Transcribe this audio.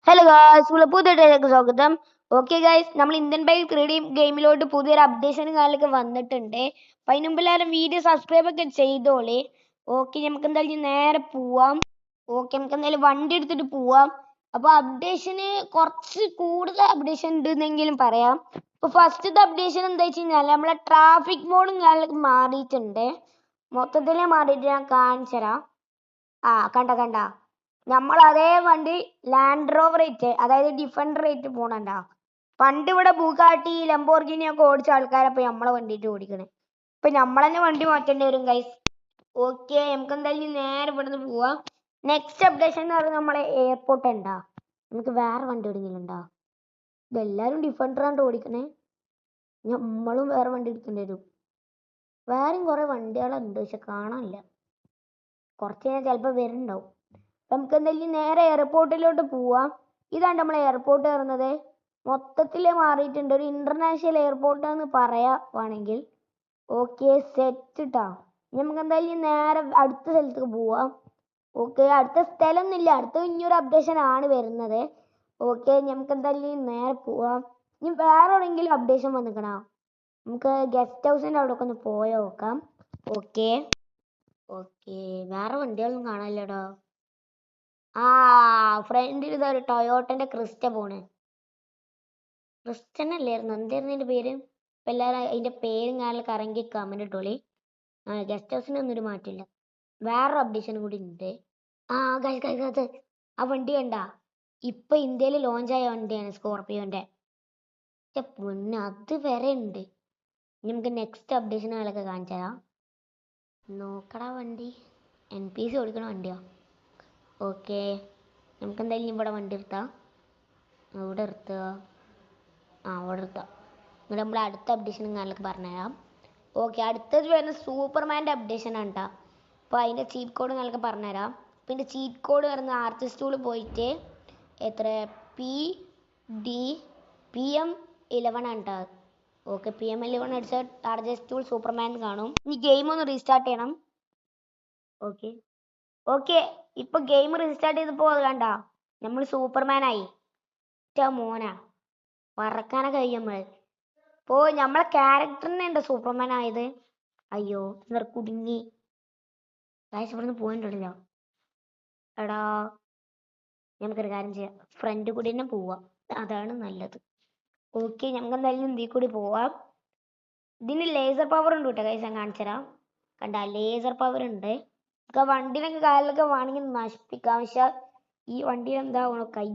Hello guys, പുതിയ സ്വാഗതം. Okay guys, നമ്മൾ ഇന്ത്യൻ ബൈക്ക് 3D ഗെയിമിലോട്ട് പുതിയൊരു അപ്ഡേഷനും കാര്യങ്ങളൊക്കെ വന്നിട്ടുണ്ട്. അപ്പം അതിന് മുമ്പ് എല്ലാവരും വീഡിയോ സബ്സ്ക്രൈബ് ഒക്കെ ചെയ്തോളി. ഓക്കെ, നമുക്ക് എന്തായാലും നേരെ പോവാം. ഓക്കെ, നമുക്ക് എന്തായാലും വണ്ടി എടുത്തിട്ട് പോവാം. അപ്പോൾ അപ്ഡേഷന് കുറച്ച് കൂടുതൽ അപ്ഡേഷൻ ഉണ്ടെന്നെങ്കിലും പറയാം. അപ്പോൾ ഫസ്റ്റത്തെ അപ്ഡേഷൻ എന്താ വെച്ച് കഴിഞ്ഞാൽ നമ്മളെ ട്രാഫിക് മോഡും കാര്യങ്ങളൊക്കെ മാറിയിട്ടുണ്ട്. മൊത്തത്തിൽ മാറിയിട്ട് ഞാൻ കാണിച്ചു തരാം. കണ്ട നമ്മൾ അതേ വണ്ടി ലാൻഡ് റോവർ ആയിട്ട്, അതായത് ഡിഫൻഡർ ആയിട്ട് പോണണ്ട. പണ്ട് ഇവിടെ ബുഗാട്ടി ലംബോർഗിനി ഒക്കെ ഓടിച്ച ആൾക്കാരപ്പൊ നമ്മളെ വണ്ടിയിട്ട് ഓടിക്കണേ. ഇപ്പൊ നമ്മൾ തന്നെ വണ്ടി മാറ്റേണ്ടി വരും ഗൈസ്. ഓക്കെ, നമുക്ക് എന്തായാലും നേരെ ഇവിടുന്ന് പോവാം. നെക്സ്റ്റ് അപ്ഡേഷൻ എന്ന് പറയുന്നത് നമ്മളെ എയർപോർട്ട് ഉണ്ടാ. നമുക്ക് വേറെ വണ്ടി ഓടിക്കുന്നുണ്ടാ. ഇതെല്ലാരും ഡിഫൻഡറാണ്ട് ഓടിക്കണേ. നമ്മളും വേറെ വണ്ടി എടുക്കേണ്ടി വരും. വേറെയും കുറെ വണ്ടികളുണ്ട്, പക്ഷെ കാണാനില്ല. കുറച്ച് കഴിഞ്ഞാൽ ചിലപ്പോൾ വരുന്നുണ്ടാവും. നമുക്ക് എന്തായാലും നേരെ എയർപോർട്ടിലോട്ട് പോവാം. ഇതാണ് നമ്മളെ എയർപോർട്ട് വരുന്നത്. മൊത്തത്തിൽ മാറിയിട്ടുണ്ട്, ഒരു ഇന്റർനാഷണൽ എയർപോർട്ടാന്ന് പറയുവാണെങ്കിൽ. ഓക്കെ, സെറ്റ് ഇട്ടാ. നമുക്ക് എന്തായാലും നേരെ അടുത്ത സ്ഥലത്തേക്ക് പോവാം. ഓക്കെ, അടുത്ത സ്ഥലം ഒന്നുമില്ല, അടുത്ത ഇനിയൊരു അപ്ഡേഷൻ ആണ് വരുന്നത്. ഓക്കെ, നമുക്ക് എന്തായാലും നേരെ പോവാം. ഇനി വേറെ എവിടെയെങ്കിലും അപ്ഡേഷൻ വന്നിക്കണോ? നമുക്ക് ഗസ്റ്റ് ഹൗസിൻ്റെ അവിടെ ഒന്ന് പോയി നോക്കാം. ഓക്കെ വേറെ വണ്ടികളൊന്നും കാണാനില്ലടോ. ഫ്രണ്ടിൽ ഇതൊരു ടൊയോട്ടന്റെ ക്രിസ്റ്റ പോണ്. ക്രിസ്റ്റൻ അല്ലായിരുന്നു, എന്തായിരുന്നു അതിന്റെ പേര്? ഇപ്പൊ എല്ലാരും അതിന്റെ പേരും കാര്യങ്ങളൊക്കെ ഇറങ്ങി കമന്റ് ഇട്ടോളി. ഗസ്റ്റ് ഹൗസിനൊന്നും ഒരു മാറ്റില്ല. വേറൊരു അപ്ഡേഷൻ കൂടി ഉണ്ട്. അത് ആ വണ്ടി കണ്ട, ഇപ്പൊ ഇന്ത്യയിൽ ലോഞ്ച് ആയ വണ്ടിയാണ് സ്കോർപിയോന്റെ. പൊന്നെ, അത് വരെ ഉണ്ട്. നമുക്ക് നെക്സ്റ്റ് അപ്ഡേഷനുകളൊക്കെ കാണിച്ചു തരാം. നോക്കടാ വണ്ടി, NPC ഓടിക്കണ വണ്ടിയോ? ഓക്കെ, നമുക്ക് എന്തായാലും ഇവിടെ വണ്ടി എടുത്താം. അവിടെ നിർത്തുക. അവിടെ നിർത്താം. എന്നിട്ട് നമ്മൾ അടുത്ത അപ്ഡേഷനും കാര്യങ്ങളൊക്കെ പറഞ്ഞുതരാം. ഓക്കെ, അടുത്തത് വരുന്ന സൂപ്പർമാൻ്റെ അപ്ഡേഷൻ ആണ് കേട്ടോ. അപ്പോൾ അതിൻ്റെ ചീറ്റ് കോഡ് കാര്യങ്ങളൊക്കെ പറഞ്ഞുതരാം. അപ്പോൾ ഇതിൻ്റെ ചീറ്റ് കോഡ് വരുന്ന ആർട്ടിസ്റ്റ് ടൂൾ പോയിട്ട് എത്ര PM11 ആണ് കേട്ടോ. ഓക്കെ, PM11 അടിച്ചാൽ ആർട്ടിസ്റ്റ് ടൂൾ സൂപ്പർമാൻ കാണും. ഈ ഗെയിം ഒന്ന് റീസ്റ്റാർട്ട് ചെയ്യണം. ഓക്കെ ഇപ്പൊ ഗെയിം റീസ്റ്റാർട്ട് ചെയ്തപ്പോ അത് കണ്ട, നമ്മൾ സൂപ്പർമാൻ ആയി. മോനാ പറക്കാനൊക്കെ കഴിയുമ്പോൾ ഇപ്പോ നമ്മളെ ക്യാരക്ടറിനെ ഉണ്ട് സൂപ്പർമാൻ ആയത്. അയ്യോ, കുടുങ്ങി. ഇവിടുന്ന് പോയിട്ടില്ലല്ലോ. എടാ, നമുക്കൊരു കാര്യം ചെയ്യാം, ഫ്രണ്ട് കൂടി തന്നെ പോവാം, അതാണ് നല്ലത്. ഓക്കെ, നമുക്ക് എന്തായാലും ഇതിൽ കൂടി പോവാം. ഇതിന് ലേസർ പവർ ഉണ്ട് കേട്ടോ ഗൈസ്, ഞാൻ കാണിച്ചു തരാം. കണ്ട, ലേസർ പവർ ഉണ്ട്. വണ്ടിനൊക്കെ കാലിലൊക്കെ വേണമെങ്കിൽ നശിപ്പിക്കാം. പക്ഷെ ഈ വണ്ടി എന്താ കൈ